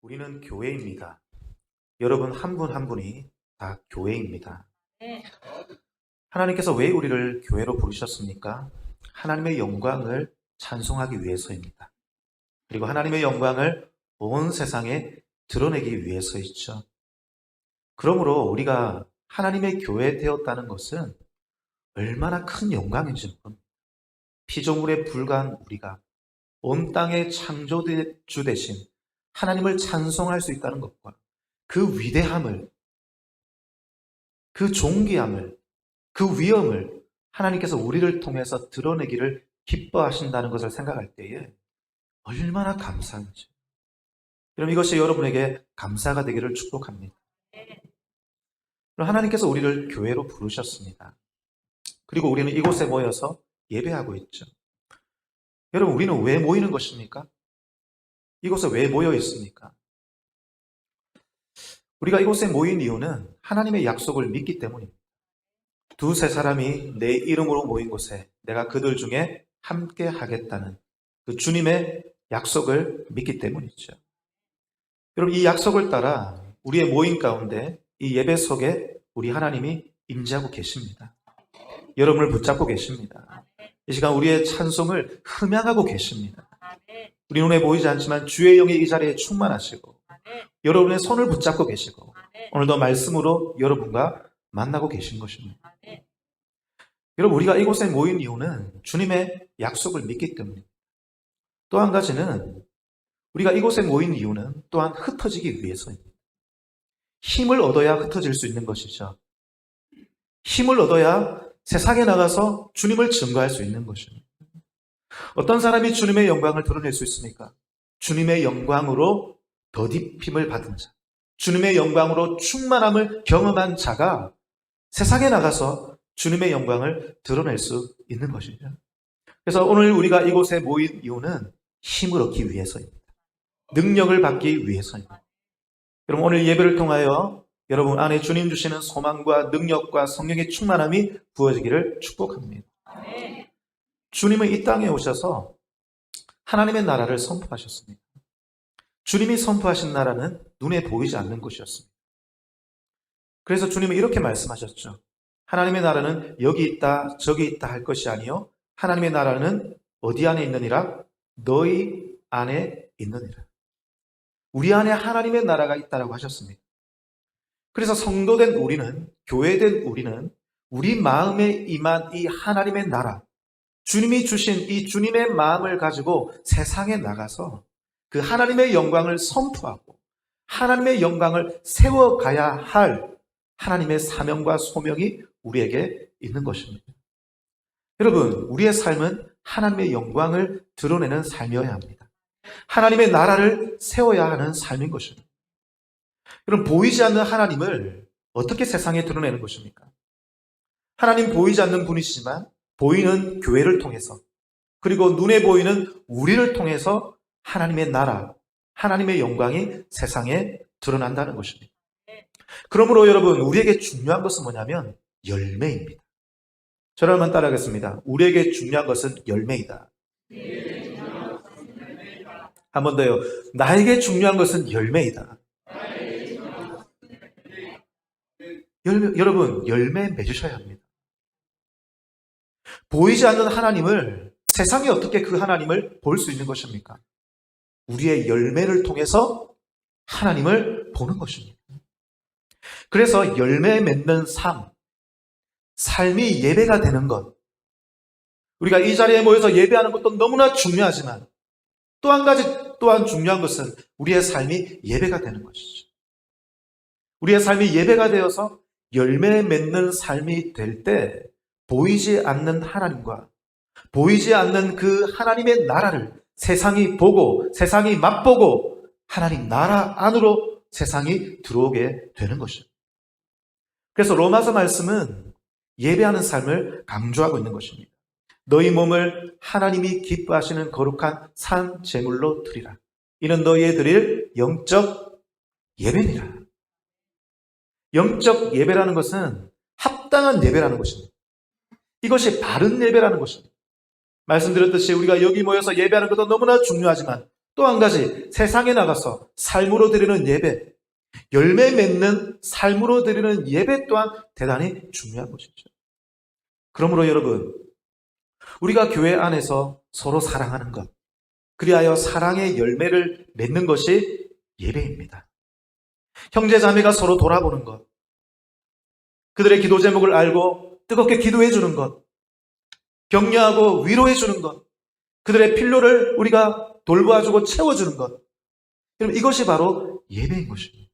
우리는 교회입니다. 여러분 한 분 한 분이 다 교회입니다. 하나님께서 왜 우리를 교회로 부르셨습니까? 하나님의 영광을 찬송하기 위해서입니다. 그리고 하나님의 영광을 온 세상에 드러내기 위해서있죠. 그러므로 우리가 하나님의 교회 되었다는 것은 얼마나 큰 영광인지 모릅니다. 피조물에 불과한 우리가 온 땅의 창조주 대신 하나님을 찬송할 수 있다는 것과 그 위대함을, 그 존귀함을, 그 위엄을 하나님께서 우리를 통해서 드러내기를 기뻐하신다는 것을 생각할 때에 얼마나 감사한지. 그럼 이것이 여러분에게 감사가 되기를 축복합니다. 그럼 하나님께서 우리를 교회로 부르셨습니다. 그리고 우리는 이곳에 모여서 예배하고 있죠. 여러분, 우리는 왜 모이는 것입니까? 이곳에 왜 모여 있습니까? 우리가 이곳에 모인 이유는 하나님의 약속을 믿기 때문입니다. 두세 사람이 내 이름으로 모인 곳에 내가 그들 중에 함께 하겠다는 그 주님의 약속을 믿기 때문이죠. 여러분, 이 약속을 따라 우리의 모임 가운데 이 예배 속에 우리 하나님이 임재하고 계십니다. 여러분을 붙잡고 계십니다. 이 시간 우리의 찬송을 흠양하고 계십니다. 우리 눈에 보이지 않지만 주의 영이 이 자리에 충만하시고 여러분의 손을 붙잡고 계시고 오늘도 말씀으로 여러분과 만나고 계신 것입니다. 여러분, 우리가 이곳에 모인 이유는 주님의 약속을 믿기 때문입니다. 또 한 가지는 우리가 이곳에 모인 이유는 또한 흩어지기 위해서입니다. 힘을 얻어야 흩어질 수 있는 것이죠. 힘을 얻어야 세상에 나가서 주님을 증거할 수 있는 것입니다. 어떤 사람이 주님의 영광을 드러낼 수 있습니까? 주님의 영광으로 덧입힘을 받은 자, 주님의 영광으로 충만함을 경험한 자가 세상에 나가서 주님의 영광을 드러낼 수 있는 것이죠. 그래서 오늘 우리가 이곳에 모인 이유는 힘을 얻기 위해서입니다. 능력을 받기 위해서입니다. 여러분, 오늘 예배를 통하여 여러분 안에 주님 주시는 소망과 능력과 성령의 충만함이 부어지기를 축복합니다. 주님은 이 땅에 오셔서 하나님의 나라를 선포하셨습니다. 주님이 선포하신 나라는 눈에 보이지 않는 것이었습니다. 그래서 주님은 이렇게 말씀하셨죠. 하나님의 나라는 여기 있다 저기 있다 할 것이 아니요 하나님의 나라는 어디 안에 있느니라? 너희 안에 있느니라. 우리 안에 하나님의 나라가 있다라고 하셨습니다. 그래서 성도된 우리는, 교회된 우리는 우리 마음에 임한 이 하나님의 나라, 주님이 주신 이 주님의 마음을 가지고 세상에 나가서 그 하나님의 영광을 선포하고 하나님의 영광을 세워가야 할 하나님의 사명과 소명이 우리에게 있는 것입니다. 여러분, 우리의 삶은 하나님의 영광을 드러내는 삶이어야 합니다. 하나님의 나라를 세워야 하는 삶인 것입니다. 여러분, 보이지 않는 하나님을 어떻게 세상에 드러내는 것입니까? 하나님 보이지 않는 분이시지만 보이는 교회를 통해서 그리고 눈에 보이는 우리를 통해서 하나님의 나라, 하나님의 영광이 세상에 드러난다는 것입니다. 그러므로 여러분, 우리에게 중요한 것은 뭐냐면 열매입니다. 저를 한번 따라하겠습니다. 우리에게 중요한 것은 열매이다. 한 번 더요. 나에게 중요한 것은 열매이다. 여러분, 열매 맺으셔야 합니다. 보이지 않는 하나님을, 세상이 어떻게 그 하나님을 볼 수 있는 것입니까? 우리의 열매를 통해서 하나님을 보는 것입니다. 그래서 열매 맺는 삶이 예배가 되는 것. 우리가 이 자리에 모여서 예배하는 것도 너무나 중요하지만 또 한 가지 또한 중요한 것은 우리의 삶이 예배가 되는 것이죠. 우리의 삶이 예배가 되어서 열매 맺는 삶이 될 때 보이지 않는 하나님과 보이지 않는 그 하나님의 나라를 세상이 보고 세상이 맛보고 하나님 나라 안으로 세상이 들어오게 되는 것이죠. 그래서 로마서 말씀은 예배하는 삶을 강조하고 있는 것입니다. 너희 몸을 하나님이 기뻐하시는 거룩한 산 제물로 드리라. 이는 너희의 드릴 영적 예배니라. 영적 예배라는 것은 합당한 예배라는 것입니다. 이것이 바른 예배라는 것입니다. 말씀드렸듯이 우리가 여기 모여서 예배하는 것도 너무나 중요하지만 또 한 가지, 세상에 나가서 삶으로 드리는 예배, 열매 맺는 삶으로 드리는 예배 또한 대단히 중요한 것이죠. 그러므로 여러분, 우리가 교회 안에서 서로 사랑하는 것, 그리하여 사랑의 열매를 맺는 것이 예배입니다. 형제 자매가 서로 돌아보는 것, 그들의 기도 제목을 알고 뜨겁게 기도해 주는 것, 격려하고 위로해 주는 것, 그들의 필요를 우리가 돌보아주고 채워주는 것, 여러분 이것이 바로 예배인 것입니다.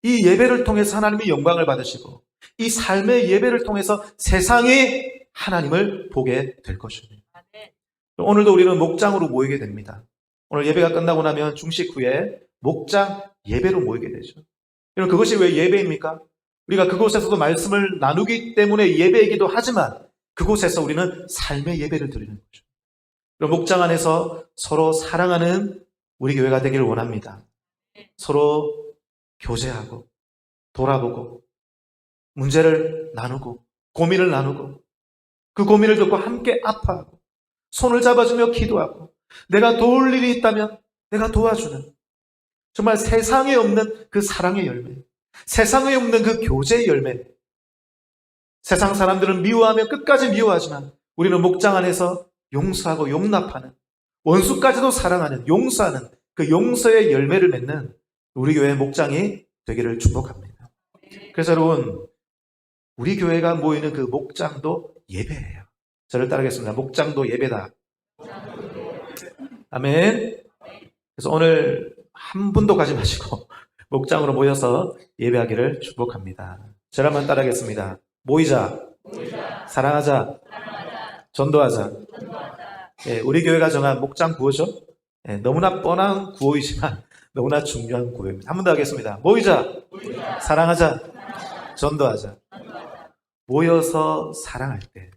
이 예배를 통해서 하나님의 영광을 받으시고 이 삶의 예배를 통해서 세상이 하나님을 보게 될 것입니다. 오늘도 우리는 목장으로 모이게 됩니다. 오늘 예배가 끝나고 나면 중식 후에 목장 예배로 모이게 되죠. 여러분 그것이 왜 예배입니까? 우리가 그곳에서도 말씀을 나누기 때문에 예배이기도 하지만 그곳에서 우리는 삶의 예배를 드리는 거죠. 목장 안에서 서로 사랑하는 우리 교회가 되기를 원합니다. 서로 교제하고 돌아보고 문제를 나누고 고민을 나누고 그 고민을 듣고 함께 아파하고 손을 잡아주며 기도하고 내가 도울 일이 있다면 내가 도와주는 정말 세상에 없는 그 사랑의 열매, 세상에 없는 그 교제의 열매. 세상 사람들은 미워하면 끝까지 미워하지만 우리는 목장 안에서 용서하고 용납하는, 원수까지도 사랑하는, 용서하는 그 용서의 열매를 맺는 우리 교회의 목장이 되기를 축복합니다. 그래서 여러분, 우리 교회가 모이는 그 목장도 예배예요. 저를 따르겠습니다. 목장도 예배다. 아멘. 그래서 오늘 한 분도 가지 마시고 목장으로 모여서 예배하기를 축복합니다. 저를 한번 따르겠습니다. 모이자. 사랑하자. 전도하자. 우리 교회가 정한 목장 구호죠. 너무나 뻔한 구호이지만 너무나 중요한 구호입니다. 한 번 더 하겠습니다. 모이자. 사랑하자. 전도하자. 모여서 사랑할 때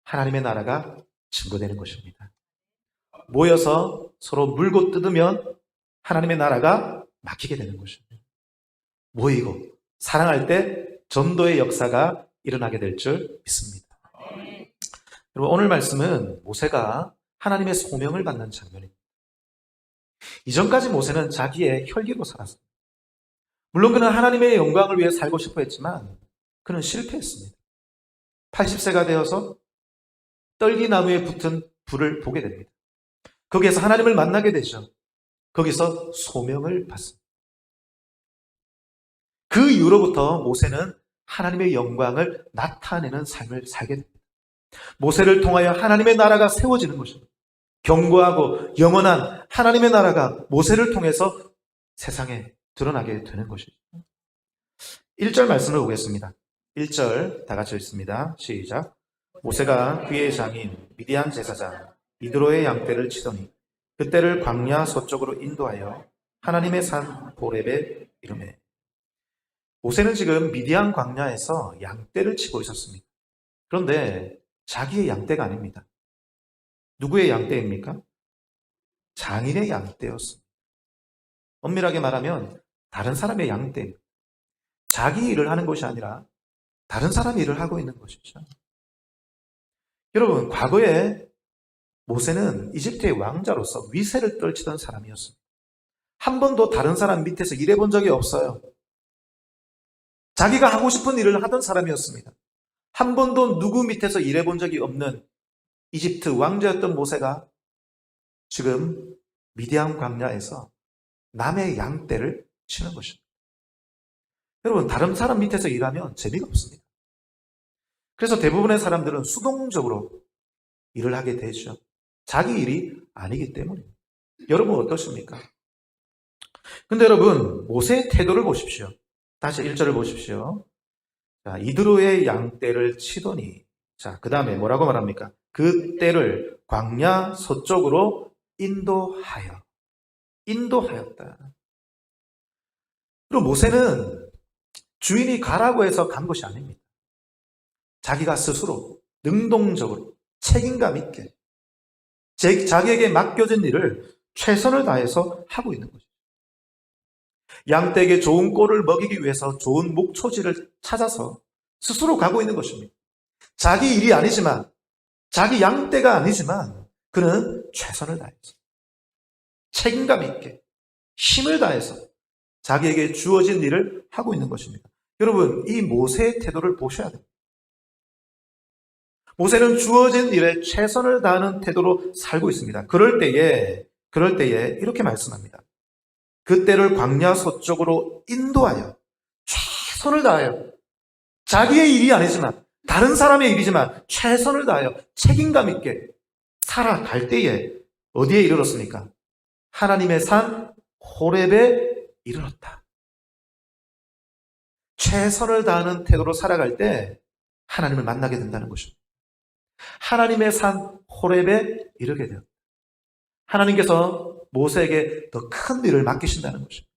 하나님의 나라가 증거되는 것입니다. 모여서 서로 물고 뜯으면 하나님의 나라가 막히게 되는 것입니다. 모이고 사랑할 때 전도의 역사가 일어나게 될 줄 믿습니다. 여러분, 오늘 말씀은 모세가 하나님의 소명을 받는 장면입니다. 이전까지 모세는 자기의 혈기로 살았습니다. 물론 그는 하나님의 영광을 위해 살고 싶어 했지만 그는 실패했습니다. 80세가 되어서 떨기나무에 붙은 불을 보게 됩니다. 거기에서 하나님을 만나게 되죠. 거기서 소명을 받습니다. 그 이후로부터 모세는 하나님의 영광을 나타내는 삶을 살게 됩니다. 모세를 통하여 하나님의 나라가 세워지는 것입니다. 견고하고 영원한 하나님의 나라가 모세를 통해서 세상에 드러나게 되는 것이죠. 1절 말씀을 보겠습니다. 1절 다 같이 읽습니다. 시작. 모세가 그의 장인 미디안 제사장 이드로의 양떼를 치더니 그떼를 광야 서쪽으로 인도하여 하나님의 산 호렙에 이르매. 모세는 지금 미디안 광야에서 양떼를 치고 있었습니다. 그런데 자기의 양떼가 아닙니다. 누구의 양떼입니까? 장인의 양떼였습니다. 엄밀하게 말하면 다른 사람의 양떼입니다. 자기 일을 하는 것이 아니라 다른 사람의 일을 하고 있는 것이죠. 여러분, 과거에 모세는 이집트의 왕자로서 위세를 떨치던 사람이었습니다. 한 번도 다른 사람 밑에서 일해본 적이 없어요. 자기가 하고 싶은 일을 하던 사람이었습니다. 한 번도 누구 밑에서 일해본 적이 없는 이집트 왕자였던 모세가 지금 미디안 광야에서 남의 양떼를 치는 것입니다. 여러분, 다른 사람 밑에서 일하면 재미가 없습니다. 그래서 대부분의 사람들은 수동적으로 일을 하게 되죠. 자기 일이 아니기 때문입니다. 여러분 어떠십니까? 근데 여러분, 모세의 태도를 보십시오. 다시 1절을 보십시오. 자, 이드로의 양떼를 치더니, 자, 그 다음에 뭐라고 말합니까? 그 떼를 광야 서쪽으로 인도하였다. 그리고 모세는 주인이 가라고 해서 간 것이 아닙니다. 자기가 스스로 능동적으로 책임감 있게 자기에게 맡겨진 일을 최선을 다해서 하고 있는 것이죠. 양떼에게 좋은 꼴을 먹이기 위해서 좋은 목초지를 찾아서 스스로 가고 있는 것입니다. 자기 일이 아니지만, 자기 양떼가 아니지만 그는 최선을 다했어요. 책임감 있게 힘을 다해서 자기에게 주어진 일을 하고 있는 것입니다. 여러분, 이 모세의 태도를 보셔야 됩니다. 모세는 주어진 일에 최선을 다하는 태도로 살고 있습니다. 그럴 때에 이렇게 말씀합니다. 그때를 광야 서쪽으로 인도하여 최선을 다하여 자기의 일이 아니지만 다른 사람의 일이지만 최선을 다하여 책임감 있게 살아갈 때에 어디에 이르렀습니까? 하나님의 산 호렙에 이르렀다. 최선을 다하는 태도로 살아갈 때 하나님을 만나게 된다는 것입니다. 하나님의 산 호렙에 이르게 되었다. 하나님께서 모세에게 더 큰 일을 맡기신다는 것입니다.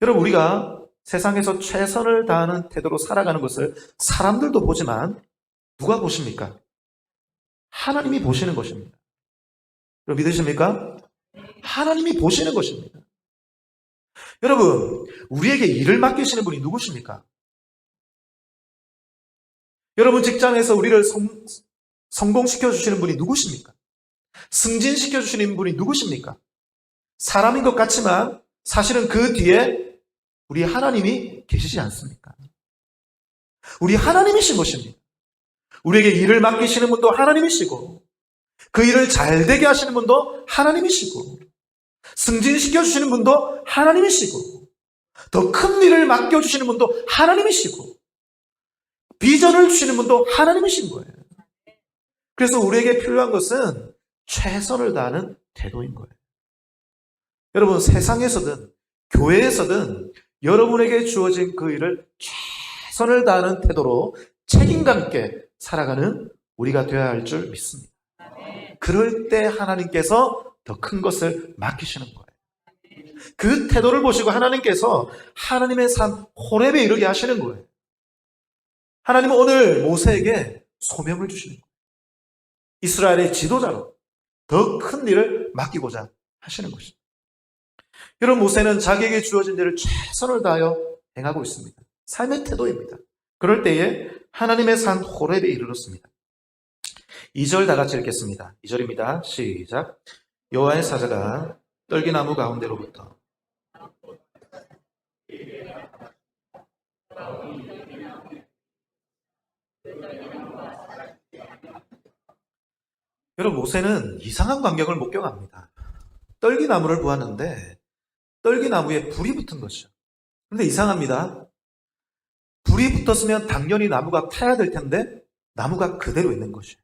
여러분, 우리가 세상에서 최선을 다하는 태도로 살아가는 것을 사람들도 보지만 누가 보십니까? 하나님이 보시는 것입니다. 여러분, 믿으십니까? 하나님이 보시는 것입니다. 여러분, 우리에게 일을 맡기시는 분이 누구십니까? 여러분, 직장에서 우리를 성공시켜 주시는 분이 누구십니까? 승진시켜 주시는 분이 누구십니까? 사람인 것 같지만 사실은 그 뒤에 우리 하나님이 계시지 않습니까? 우리 하나님이신 것입니다. 우리에게 일을 맡기시는 분도 하나님이시고 그 일을 잘 되게 하시는 분도 하나님이시고 승진시켜 주시는 분도 하나님이시고 더 큰 일을 맡겨주시는 분도 하나님이시고 비전을 주시는 분도 하나님이신 거예요. 그래서 우리에게 필요한 것은 최선을 다하는 태도인 거예요. 여러분, 세상에서든 교회에서든 여러분에게 주어진 그 일을 최선을 다하는 태도로 책임감 있게 살아가는 우리가 되어야 할 줄 믿습니다. 그럴 때 하나님께서 더 큰 것을 맡기시는 거예요. 그 태도를 보시고 하나님께서 하나님의 산 호렙에 이르게 하시는 거예요. 하나님은 오늘 모세에게 소명을 주시는 거예요. 이스라엘의 지도자로 더 큰 일을 맡기고자 하시는 것입니다. 여러분, 모세는 자기에게 주어진 일을 최선을 다하여 행하고 있습니다. 삶의 태도입니다. 그럴 때에 하나님의 산 호렙에 이르렀습니다. 2절 다 같이 읽겠습니다. 2절입니다. 시작. 여호와의 사자가 떨기나무 가운데로부터 여러분, 모세는 이상한 광경을 목격합니다. 떨기나무를 보았는데 떨기나무에 불이 붙은 것이죠. 그런데 이상합니다. 불이 붙었으면 당연히 나무가 타야 될 텐데 나무가 그대로 있는 것이에요.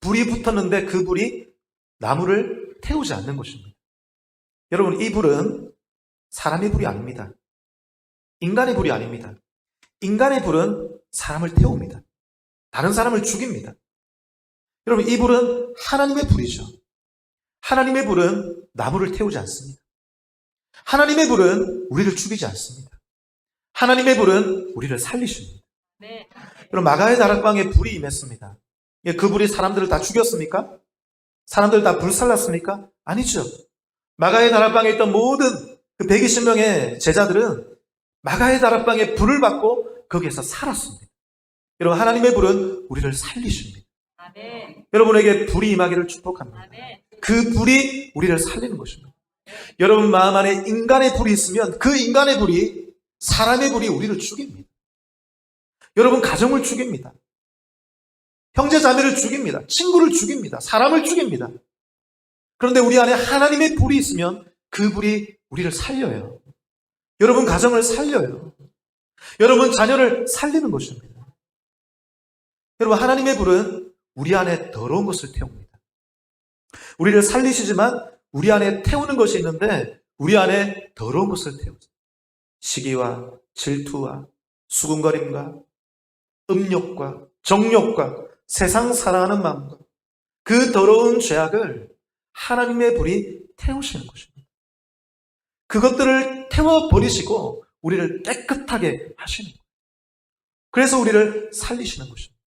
불이 붙었는데 그 불이 나무를 태우지 않는 것입니다. 여러분, 이 불은 사람의 불이 아닙니다. 인간의 불이 아닙니다. 인간의 불은 사람을 태웁니다. 다른 사람을 죽입니다. 여러분, 이 불은 하나님의 불이죠. 하나님의 불은 나무를 태우지 않습니다. 하나님의 불은 우리를 죽이지 않습니다. 하나님의 불은 우리를 살리십니다. 네. 여러분, 마가의 다락방에 불이 임했습니다. 그 불이 사람들을 다 죽였습니까? 사람들 다 불살랐습니까? 아니죠. 마가의 다락방에 있던 모든 그 120명의 제자들은 마가의 다락방에 불을 받고 거기에서 살았습니다. 여러분, 하나님의 불은 우리를 살리십니다. 아멘. 여러분에게 불이 임하기를 축복합니다. 아멘. 그 불이 우리를 살리는 것입니다. 여러분 마음 안에 인간의 불이 있으면 그 인간의 불이, 사람의 불이 우리를 죽입니다. 여러분 가정을 죽입니다. 형제 자매를 죽입니다. 친구를 죽입니다. 사람을 죽입니다. 그런데 우리 안에 하나님의 불이 있으면 그 불이 우리를 살려요. 여러분 가정을 살려요. 여러분 자녀를 살리는 것입니다. 여러분 하나님의 불은 우리 안에 더러운 것을 태웁니다. 우리를 살리시지만 우리 안에 태우는 것이 있는데 우리 안에 더러운 것을 태우죠. 시기와 질투와 수군거림과 음욕과 정욕과 세상 사랑하는 마음과 그 더러운 죄악을 하나님의 불이 태우시는 것입니다. 그것들을 태워버리시고 우리를 깨끗하게 하시는 거예요. 그래서 우리를 살리시는 것입니다.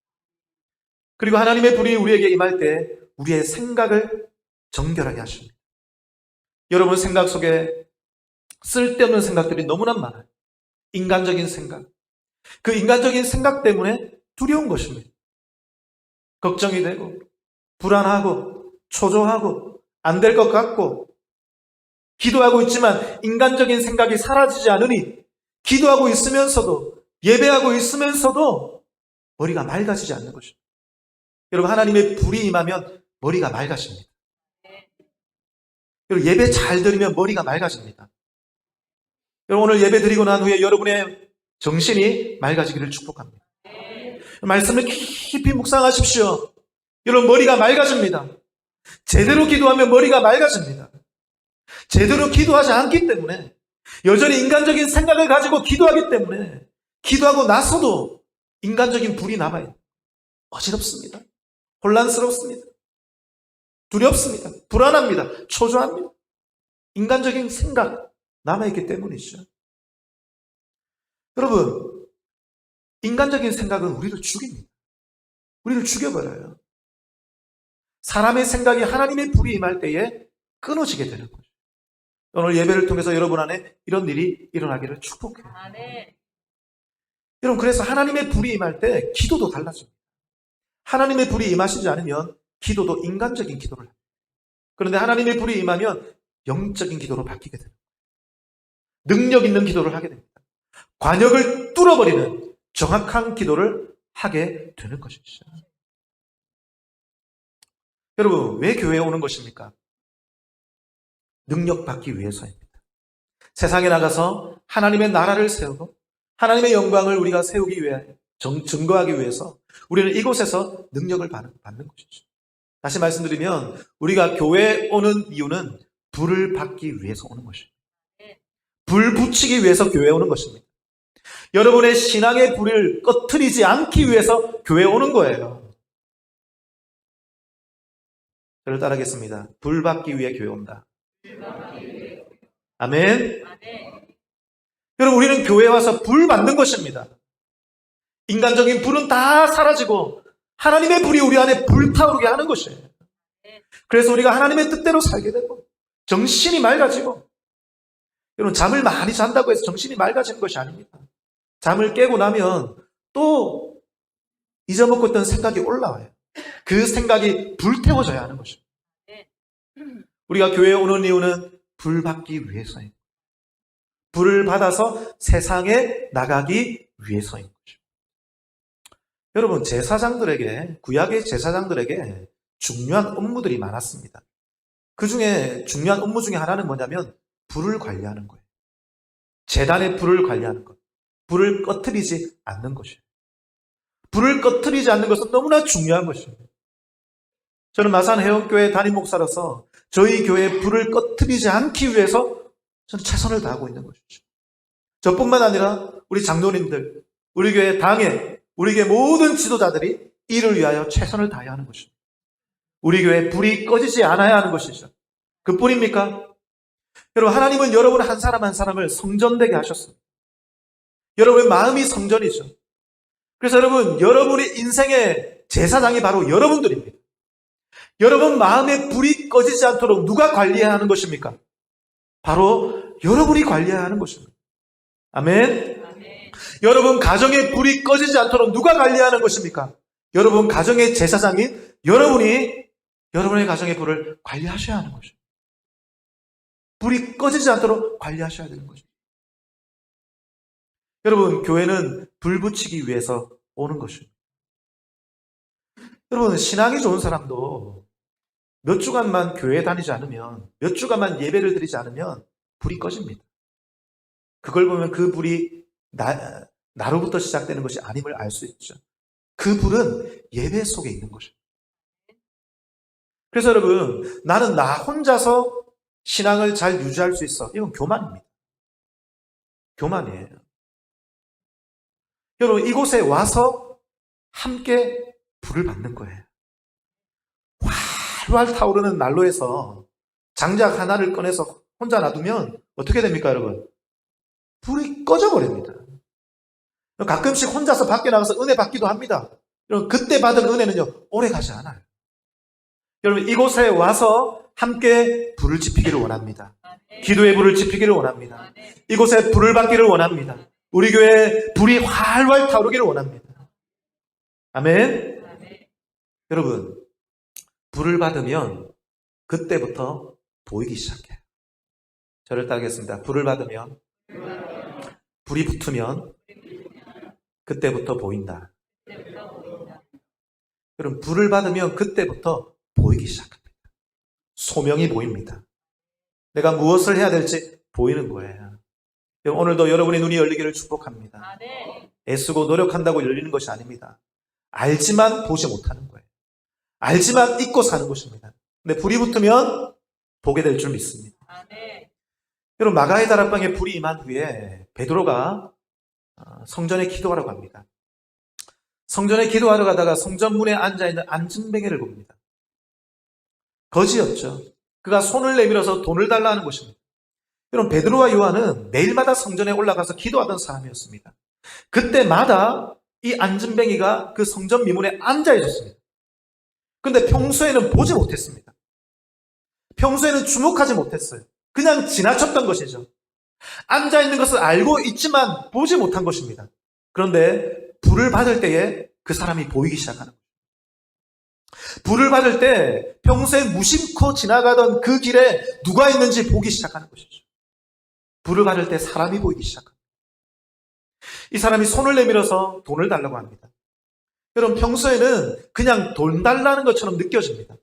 그리고 하나님의 불이 우리에게 임할 때 우리의 생각을 정결하게 하십니다. 여러분 생각 속에 쓸데없는 생각들이 너무나 많아요. 인간적인 생각. 그 인간적인 생각 때문에 두려운 것입니다. 걱정이 되고 불안하고 초조하고 안 될 것 같고, 기도하고 있지만 인간적인 생각이 사라지지 않으니, 기도하고 있으면서도, 예배하고 있으면서도 머리가 맑아지지 않는 것입니다. 여러분, 하나님의 불이 임하면 머리가 맑아집니다. 여러분, 예배 잘 드리면 머리가 맑아집니다. 여러분, 오늘 예배 드리고 난 후에 여러분의 정신이 맑아지기를 축복합니다. 말씀을 깊이 묵상하십시오. 여러분, 머리가 맑아집니다. 제대로 기도하면 머리가 맑아집니다. 제대로 기도하지 않기 때문에, 여전히 인간적인 생각을 가지고 기도하기 때문에, 기도하고 나서도 인간적인 불이 남아요. 어지럽습니다. 혼란스럽습니다. 두렵습니다. 불안합니다. 초조합니다. 인간적인 생각 남아있기 때문이죠. 여러분, 인간적인 생각은 우리를 죽입니다. 우리를 죽여버려요. 사람의 생각이 하나님의 불이 임할 때에 끊어지게 되는 거죠. 오늘 예배를 통해서 여러분 안에 이런 일이 일어나기를 축복해요. 여러분, 그래서 하나님의 불이 임할 때 기도도 달라집니다. 하나님의 불이 임하시지 않으면 기도도 인간적인 기도를 합니다. 그런데 하나님의 불이 임하면 영적인 기도로 바뀌게 됩니다. 능력 있는 기도를 하게 됩니다. 관역을 뚫어버리는 정확한 기도를 하게 되는 것이죠. 여러분, 왜 교회에 오는 것입니까? 능력 받기 위해서입니다. 세상에 나가서 하나님의 나라를 세우고 하나님의 영광을 우리가 세우기 위해 증거하기 위해서 우리는 이곳에서 능력을 받는 것이죠. 다시 말씀드리면 우리가 교회에 오는 이유는 불을 받기 위해서 오는 것입니다. 불 붙이기 위해서 교회에 오는 것입니다. 여러분의 신앙의 불을 꺼트리지 않기 위해서 교회에 오는 거예요. 저를 따라하겠습니다. 불 받기 위해 교회에 온다. 아멘. 여러분, 우리는 교회에 와서 불 받는 것입니다. 인간적인 불은 다 사라지고 하나님의 불이 우리 안에 불타오르게 하는 것이에요. 그래서 우리가 하나님의 뜻대로 살게 되고 정신이 맑아지고, 여러분, 잠을 많이 잔다고 해서 정신이 맑아지는 것이 아닙니다. 잠을 깨고 나면 또 잊어먹고 있던 생각이 올라와요. 그 생각이 불태워져야 하는 것입니다. 우리가 교회에 오는 이유는 불 받기 위해서입니다. 불을 받아서 세상에 나가기 위해서인 거죠. 여러분, 제사장들에게, 구약의 제사장들에게 중요한 업무들이 많았습니다. 그 중에 중요한 업무 중에 하나는 뭐냐면 불을 관리하는 거예요. 제단의 불을 관리하는 것. 불을 꺼트리지 않는 것이에요. 불을 꺼트리지 않는 것은 너무나 중요한 것입니다. 저는 마산 해원교회 담임 목사로서 저희 교회의 불을 꺼트리지 않기 위해서 저는 최선을 다하고 있는 것이죠. 저뿐만 아니라 우리 장로님들, 우리 교회 당회, 우리 교회 모든 지도자들이 이를 위하여 최선을 다해야 하는 것입니다. 우리 교회 불이 꺼지지 않아야 하는 것이죠. 그뿐입니까? 여러분, 하나님은 여러분 한 사람 한 사람을 성전되게 하셨습니다. 여러분의 마음이 성전이죠. 그래서 여러분, 여러분의 인생의 제사장이 바로 여러분들입니다. 여러분 마음에 불이 꺼지지 않도록 누가 관리해야 하는 것입니까? 바로 여러분이 관리해야 하는 것입니다. 아멘. 여러분 가정에 불이 꺼지지 않도록 누가 관리하는 것입니까? 여러분 가정의 제사장인 여러분이 여러분의 가정의 불을 관리하셔야 하는 것입니다. 불이 꺼지지 않도록 관리하셔야 되는 것입니다. 여러분, 교회는 불 붙이기 위해서 오는 것입니다. 여러분, 신앙이 좋은 사람도 몇 주간만 교회에 다니지 않으면, 몇 주간만 예배를 드리지 않으면 불이 꺼집니다. 그걸 보면 그 불이 나로부터 시작되는 것이 아님을 알 수 있죠. 그 불은 예배 속에 있는 것입니다. 그래서 여러분, 나는 나 혼자서 신앙을 잘 유지할 수 있어. 이건 교만입니다. 교만이에요. 여러분, 이곳에 와서 함께 불을 받는 거예요. 활활 타오르는 난로에서 장작 하나를 꺼내서 혼자 놔두면 어떻게 됩니까, 여러분? 불이 꺼져버립니다. 가끔씩 혼자서 밖에 나가서 은혜 받기도 합니다. 여러분, 그때 받은 은혜는요, 오래 가지 않아요. 여러분, 이곳에 와서 함께 불을 지피기를 원합니다. 기도의 불을 지피기를 원합니다. 이곳에 불을 받기를 원합니다. 우리 교회에 불이 활활 타오르기를 원합니다. 아멘. 여러분, 불을 받으면 그때부터 보이기 시작해요. 저를 따르겠습니다. 불을 받으면, 불이 붙으면 그때부터 보인다. 여러분, 불을 받으면 그때부터 보이기 시작합니다. 소명이 보입니다. 내가 무엇을 해야 될지 보이는 거예요. 오늘도 여러분의 눈이 열리기를 축복합니다. 애쓰고 노력한다고 열리는 것이 아닙니다. 알지만 보지 못하는 거예요. 알지만 잊고 사는 것입니다. 근데 불이 붙으면 보게 될 줄 믿습니다. 여러분, 마가의 다락방에 불이 임한 후에 베드로가 성전에 기도하러 갑니다. 성전에 기도하러 가다가 성전 문에 앉아있는 안진뱅이를 봅니다. 거지였죠. 그가 손을 내밀어서 돈을 달라는 것입니다. 여러분, 베드로와 요한은 매일마다 성전에 올라가서 기도하던 사람이었습니다. 그때마다 이 안진뱅이가 그 성전 미문에 앉아 있었습니다. 그런데 평소에는 보지 못했습니다. 평소에는 주목하지 못했어요. 그냥 지나쳤던 것이죠. 앉아 있는 것을 알고 있지만 보지 못한 것입니다. 그런데 불을 받을 때에 그 사람이 보이기 시작하는 거예요. 불을 받을 때 평소에 무심코 지나가던 그 길에 누가 있는지 보기 시작하는 것이죠. 불을 받을 때 사람이 보이기 시작합니다. 이 사람이 손을 내밀어서 돈을 달라고 합니다. 여러분, 평소에는 그냥 돈 달라는 것처럼 느껴집니다.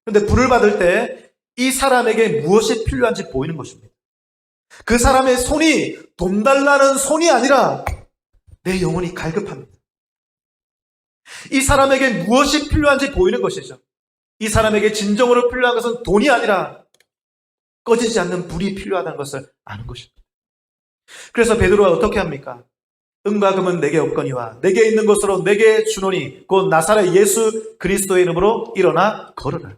그런데 불을 받을 때 이 사람에게 무엇이 필요한지 보이는 것입니다. 그 사람의 손이 돈 달라는 손이 아니라 내 영혼이 갈급합니다. 이 사람에게 무엇이 필요한지 보이는 것이죠. 이 사람에게 진정으로 필요한 것은 돈이 아니라 꺼지지 않는 불이 필요하다는 것을 아는 것입니다. 그래서 베드로가 어떻게 합니까? 은과 금은 내게 없거니와 내게 있는 것으로 내게 주노니 곧 나사렛 예수 그리스도의 이름으로 일어나 걸어라.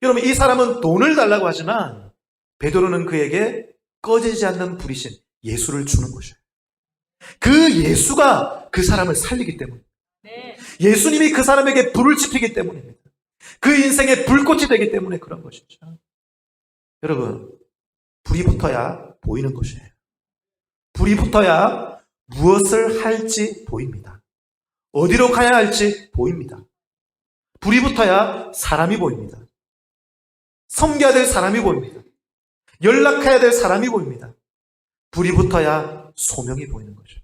여러분, 이 사람은 돈을 달라고 하지만 베드로는 그에게 꺼지지 않는 불이신 예수를 주는 것이에요. 그 예수가 그 사람을 살리기 때문입니다. 예수님이 그 사람에게 불을 지피기 때문입니다. 그 인생의 불꽃이 되기 때문에 그런 것이죠. 여러분, 불이 붙어야 보이는 것이에요. 불이 붙어야 무엇을 할지 보입니다. 어디로 가야 할지 보입니다. 불이 붙어야 사람이 보입니다. 섬겨야 될 사람이 보입니다. 연락해야 될 사람이 보입니다. 불이 붙어야 소명이 보이는 거죠.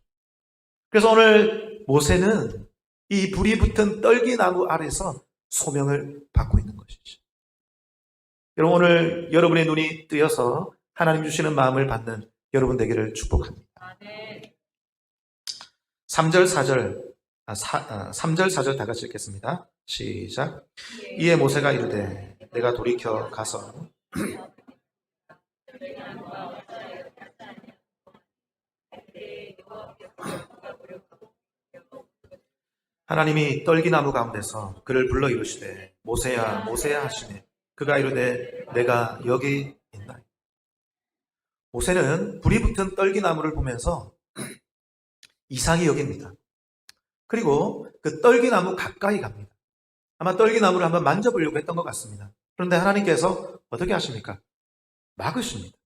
그래서 오늘 모세는 이 불이 붙은 떨기나무 아래서 소명을 받고 있는 것이죠. 여러분, 오늘 여러분의 눈이 뜨여서 하나님 주시는 마음을 받는 여러분 되기를 축복합니다. 3절 4절 다 같이 읽겠습니다. 시작. 이에 모세가 이르되 내가 돌이켜 가서 하나님이 떨기나무 가운데서 그를 불러 이르시되 모세야 모세야 하시네. 그가 이르되 내가 여기 있나이다. 모세는 불이 붙은 떨기나무를 보면서 이상히 여깁니다. 그리고 그 떨기나무 가까이 갑니다. 아마 떨기나무를 한번 만져보려고 했던 것 같습니다. 그런데 하나님께서 어떻게 하십니까? 막으십니다.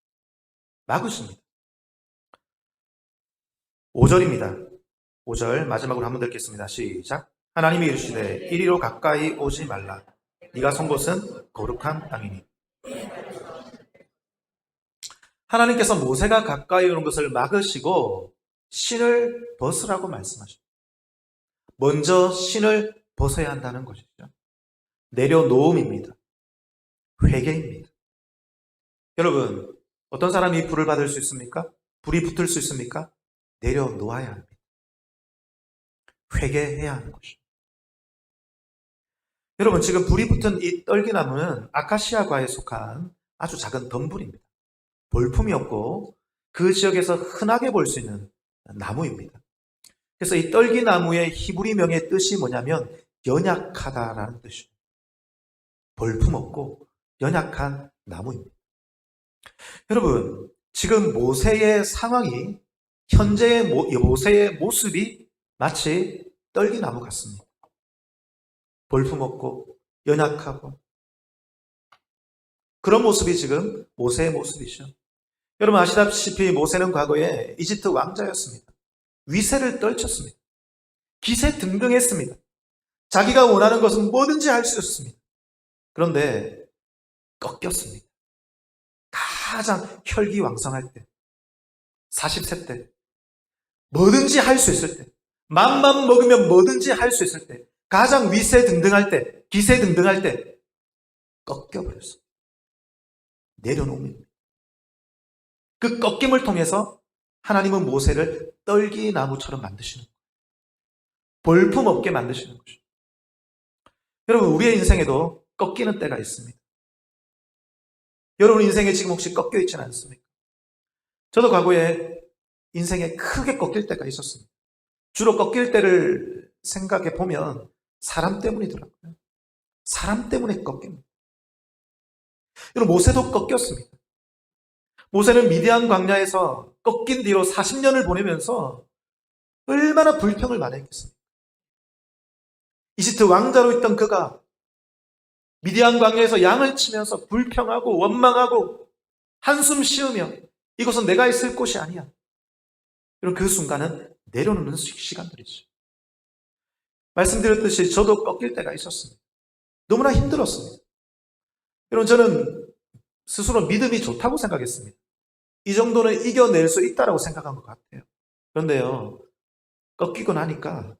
5절입니다. 5절 마지막으로 한번 읽겠습니다. 시작. 하나님이 이르시되 이리로 가까이 오지 말라. 네가 선 곳은 거룩한 땅이니. 하나님께서 모세가 가까이 오는 것을 막으시고 신을 벗으라고 말씀하십니다. 먼저 신을 벗어야 한다는 것이죠. 내려놓음입니다. 회개입니다. 여러분, 어떤 사람이 불을 받을 수 있습니까? 불이 붙을 수 있습니까? 내려놓아야 합니다. 회개해야 하는 것입니다. 여러분, 지금 불이 붙은 이 떨기나무는 아카시아과에 속한 아주 작은 덤불입니다. 볼품이 없고 그 지역에서 흔하게 볼 수 있는 나무입니다. 그래서 이 떨기나무의 히브리 명의 뜻이 뭐냐면 연약하다라는 뜻이에요. 볼품 없고 연약한 나무입니다. 여러분, 지금 모세의 상황이, 현재의 모세의 모습이 마치 떨기나무 같습니다. 볼품 없고 연약하고 그런 모습이 지금 모세의 모습이죠. 여러분 아시다시피 모세는 과거에 이집트 왕자였습니다. 위세를 떨쳤습니다. 기세등등했습니다. 자기가 원하는 것은 뭐든지 할 수 있었습니다. 그런데 꺾였습니다. 가장 혈기왕성할 때, 40세 때, 뭐든지 할 수 있을 때, 맘만 먹으면 뭐든지 할 수 있을 때, 가장 위세등등할 때, 기세등등할 때 꺾여버렸어요. 내려놓습니다. 그 꺾임을 통해서 하나님은 모세를 떨기나무처럼 만드시는 거예요. 볼품없게 만드시는 거죠. 여러분, 우리의 인생에도 꺾이는 때가 있습니다. 여러분 인생에 지금 혹시 꺾여 있지는 않습니까? 저도 과거에 인생에 크게 꺾일 때가 있었습니다. 주로 꺾일 때를 생각해 보면 사람 때문이더라고요. 사람 때문에 꺾입니다. 여러분, 모세도 꺾였습니다. 모세는 미디안 광야에서 꺾인 뒤로 40년을 보내면서 얼마나 불평을 많이 했겠습니까? 이집트 왕자로 있던 그가 미디안 광야에서 양을 치면서 불평하고 원망하고 한숨 쉬으며 이곳은 내가 있을 곳이 아니야. 여러분, 그 순간은 내려놓는 시간들이죠. 말씀드렸듯이 저도 꺾일 때가 있었습니다. 너무나 힘들었습니다. 여러분, 저는 스스로 믿음이 좋다고 생각했습니다. 이 정도는 이겨낼 수 있다고 생각한 것 같아요. 그런데요, 꺾이고 나니까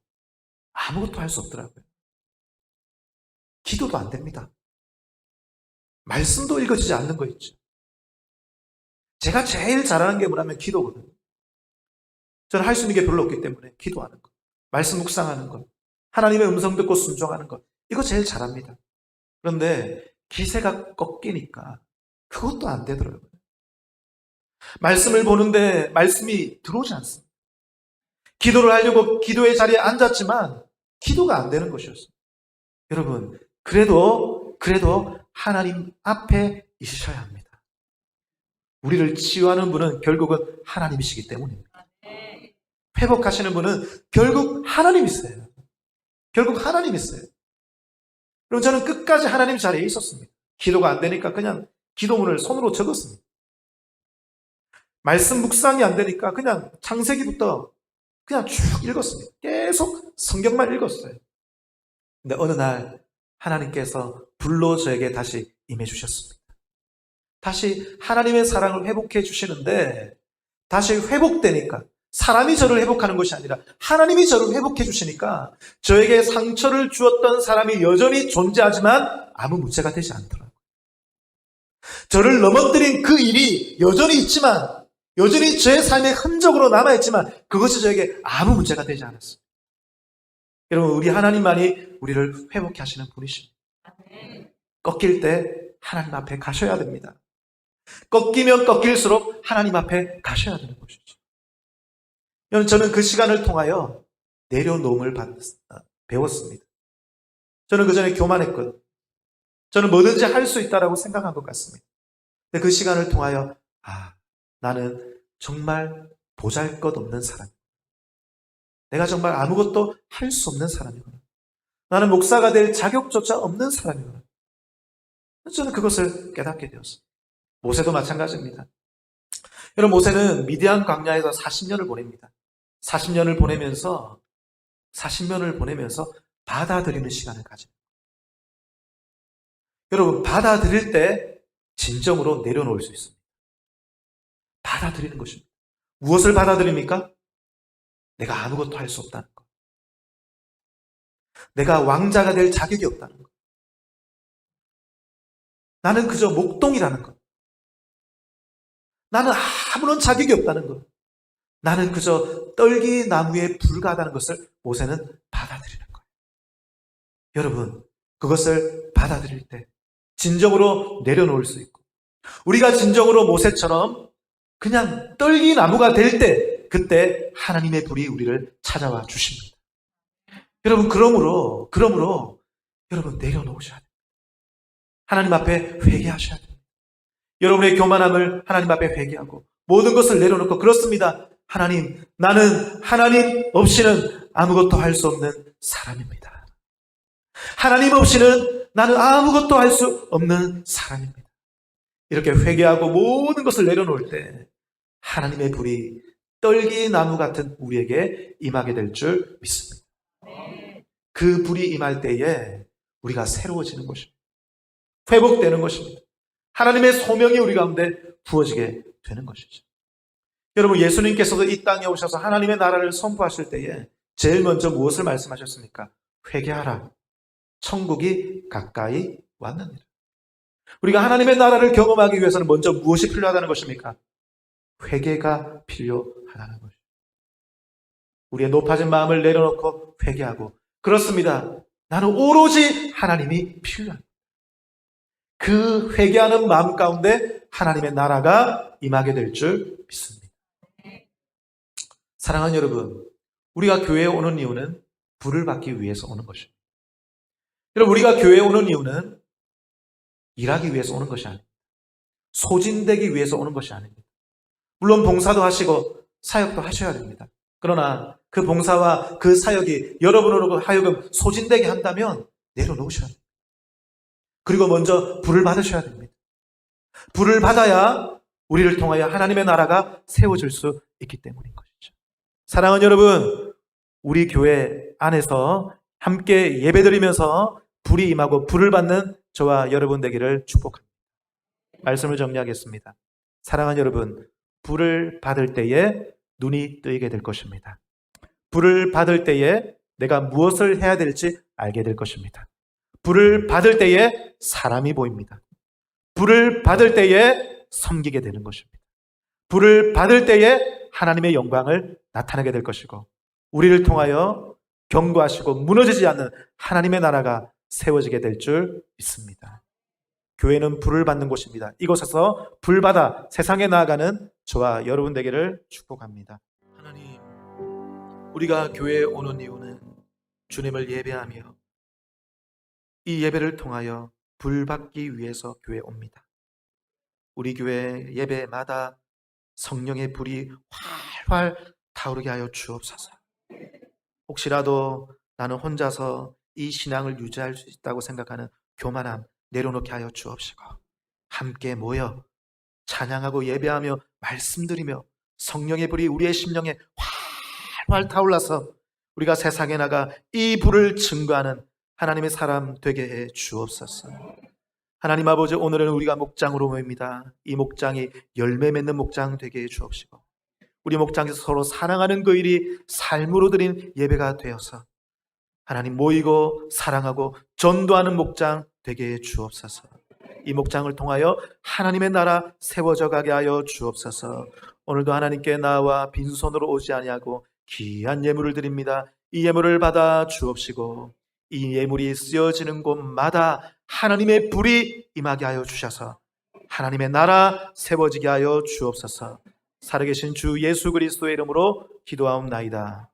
아무것도 할 수 없더라고요. 기도도 안 됩니다. 말씀도 읽어지지 않는 거 있죠. 제가 제일 잘하는 게 뭐냐면 기도거든요. 저는 할 수 있는 게 별로 없기 때문에 기도하는 것, 말씀 묵상하는 것, 하나님의 음성 듣고 순종하는 것, 이거 제일 잘합니다. 그런데 기세가 꺾이니까 그것도 안 되더라고요. 말씀을 보는데 말씀이 들어오지 않습니다. 기도를 하려고 기도의 자리에 앉았지만 기도가 안 되는 것이었어요. 여러분, 그래도 하나님 앞에 있으셔야 합니다. 우리를 치유하는 분은 결국은 하나님이시기 때문입니다. 회복하시는 분은 결국 하나님이세요. 결국 하나님이세요. 그럼 저는 끝까지 하나님 자리에 있었습니다. 기도가 안 되니까 그냥 기도문을 손으로 적었습니다. 말씀 묵상이 안 되니까 그냥 창세기부터 그냥 쭉 읽었습니다. 계속 성경만 읽었어요. 근데 어느 날 하나님께서 불로 저에게 다시 임해 주셨습니다. 다시 하나님의 사랑을 회복해 주시는데 다시 회복되니까 사람이 저를 회복하는 것이 아니라 하나님이 저를 회복해 주시니까 저에게 상처를 주었던 사람이 여전히 존재하지만 아무 문제가 되지 않더라고요. 저를 넘어뜨린 그 일이 여전히 있지만 여전히 제 삶의 흔적으로 남아있지만 그것이 저에게 아무 문제가 되지 않았어요. 여러분, 우리 하나님만이 우리를 회복해 하시는 분이십니다. 꺾일 때 하나님 앞에 가셔야 됩니다. 꺾이면 꺾일수록 하나님 앞에 가셔야 되는 것이죠. 여러분, 저는 그 시간을 통하여 내려놓음을 배웠습니다. 저는 그전에 교만했거든요. 저는 뭐든지 할 수 있다고 생각한 것 같습니다. 근데 그 시간을 통하여 나는 정말 보잘것없는 사람이구나. 내가 정말 아무것도 할 수 없는 사람이구나. 나는 목사가 될 자격조차 없는 사람이구나. 저는 그것을 깨닫게 되었습니다. 모세도 마찬가지입니다. 여러분, 모세는 미디안 광야에서 40년을 보냅니다. 40년을 보내면서 받아들이는 시간을 가집니다. 여러분, 받아들일 때 진정으로 내려놓을 수 있습니다. 받아들이는 것입니다. 무엇을 받아들입니까? 내가 아무것도 할 수 없다는 것. 내가 왕자가 될 자격이 없다는 것. 나는 그저 목동이라는 것. 나는 아무런 자격이 없다는 것. 나는 그저 떨기나무에 불과하다는 것을 모세는 받아들이는 거예요. 여러분, 그것을 받아들일 때 진정으로 내려놓을 수 있고 우리가 진정으로 모세처럼 그냥 떨기나무가 될 때 그때 하나님의 불이 우리를 찾아와 주십니다. 여러분, 그러므로 여러분 내려놓으셔야 됩니다. 하나님 앞에 회개하셔야 됩니다. 여러분의 교만함을 하나님 앞에 회개하고 모든 것을 내려놓고 그렇습니다. 하나님, 나는 하나님 없이는 아무것도 할 수 없는 사람입니다. 하나님 없이는 나는 아무것도 할 수 없는 사람입니다. 이렇게 회개하고 모든 것을 내려놓을 때 하나님의 불이 떨기나무 같은 우리에게 임하게 될 줄 믿습니다. 그 불이 임할 때에 우리가 새로워지는 것입니다. 회복되는 것입니다. 하나님의 소명이 우리 가운데 부어지게 되는 것이죠. 여러분, 예수님께서도 이 땅에 오셔서 하나님의 나라를 선포하실 때에 제일 먼저 무엇을 말씀하셨습니까? 회개하라. 천국이 가까이 왔느니라. 우리가 하나님의 나라를 경험하기 위해서는 먼저 무엇이 필요하다는 것입니까? 회개가 필요하다는 것입니다. 우리의 높아진 마음을 내려놓고 회개하고, 그렇습니다. 나는 오로지 하나님이 필요합니다. 그 회개하는 마음 가운데 하나님의 나라가 임하게 될 줄 믿습니다. 사랑하는 여러분, 우리가 교회에 오는 이유는 부를 받기 위해서 오는 것입니다. 여러분, 우리가 교회에 오는 이유는 일하기 위해서 오는 것이 아닙니다. 소진되기 위해서 오는 것이 아닙니다. 물론 봉사도 하시고 사역도 하셔야 됩니다. 그러나 그 봉사와 그 사역이 여러분으로 하여금 소진되게 한다면 내려놓으셔야 됩니다. 그리고 먼저 부를 받으셔야 됩니다. 부를 받아야 우리를 통하여 하나님의 나라가 세워질 수 있기 때문인 것이죠. 사랑하는 여러분, 우리 교회 안에서 함께 예배드리면서 불이 임하고 불을 받는 저와 여러분 되기를 축복합니다. 말씀을 정리하겠습니다. 사랑하는 여러분, 불을 받을 때에 눈이 뜨이게 될 것입니다. 불을 받을 때에 내가 무엇을 해야 될지 알게 될 것입니다. 불을 받을 때에 사람이 보입니다. 불을 받을 때에 섬기게 되는 것입니다. 불을 받을 때에 하나님의 영광을 나타내게 될 것이고, 우리를 통하여 견고하시고 무너지지 않는 하나님의 나라가 세워지게 될 줄 믿습니다. 교회는 불을 받는 곳입니다. 이곳에서 불 받아 세상에 나아가는 저와 여러분 되기를 축복합니다. 하나님, 우리가 교회에 오는 이유는 주님을 예배하며 이 예배를 통하여 불 받기 위해서 교회에 옵니다. 우리 교회 예배마다 성령의 불이 활활 타오르게 하여 주옵소서. 혹시라도 나는 혼자서 이 신앙을 유지할 수 있다고 생각하는 교만함 내려놓게 하여 주옵시고, 함께 모여 찬양하고 예배하며 말씀드리며 성령의 불이 우리의 심령에 활활 타올라서 우리가 세상에 나가 이 불을 증거하는 하나님의 사람 되게 해 주옵소서. 하나님 아버지, 오늘은 우리가 목장으로 모입니다. 이 목장이 열매 맺는 목장 되게 해 주옵시고, 우리 목장에서 서로 사랑하는 그 일이 삶으로 드린 예배가 되어서 하나님 모이고 사랑하고 전도하는 목장 되게 해 주옵소서. 이 목장을 통하여 하나님의 나라 세워져 가게 하여 주옵소서. 오늘도 하나님께 나와 빈손으로 오지 아니하고 귀한 예물을 드립니다. 이 예물을 받아 주옵시고, 이 예물이 쓰여지는 곳마다 하나님의 불이 임하게 하여 주셔서 하나님의 나라 세워지게 하여 주옵소서. 살아계신 주 예수 그리스도의 이름으로 기도하옵나이다.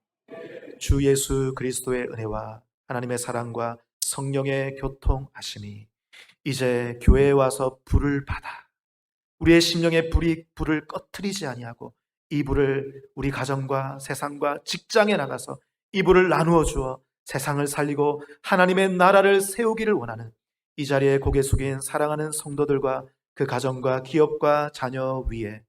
주 예수 그리스도의 은혜와 하나님의 사랑과 성령의 교통하심이 이제 교회에 와서 불을 받아 우리의 심령의 불을 꺼트리지 아니하고 이 불을 우리 가정과 세상과 직장에 나가서 이 불을 나누어 주어 세상을 살리고 하나님의 나라를 세우기를 원하는 이 자리에 고개 숙인 사랑하는 성도들과 그 가정과 기업과 자녀 위에,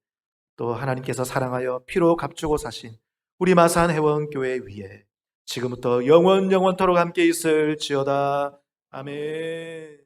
또 하나님께서 사랑하여 피로 값주고 사신 우리 마산 회원교회 위에 지금부터 영원토록 함께 있을지어다. 아멘.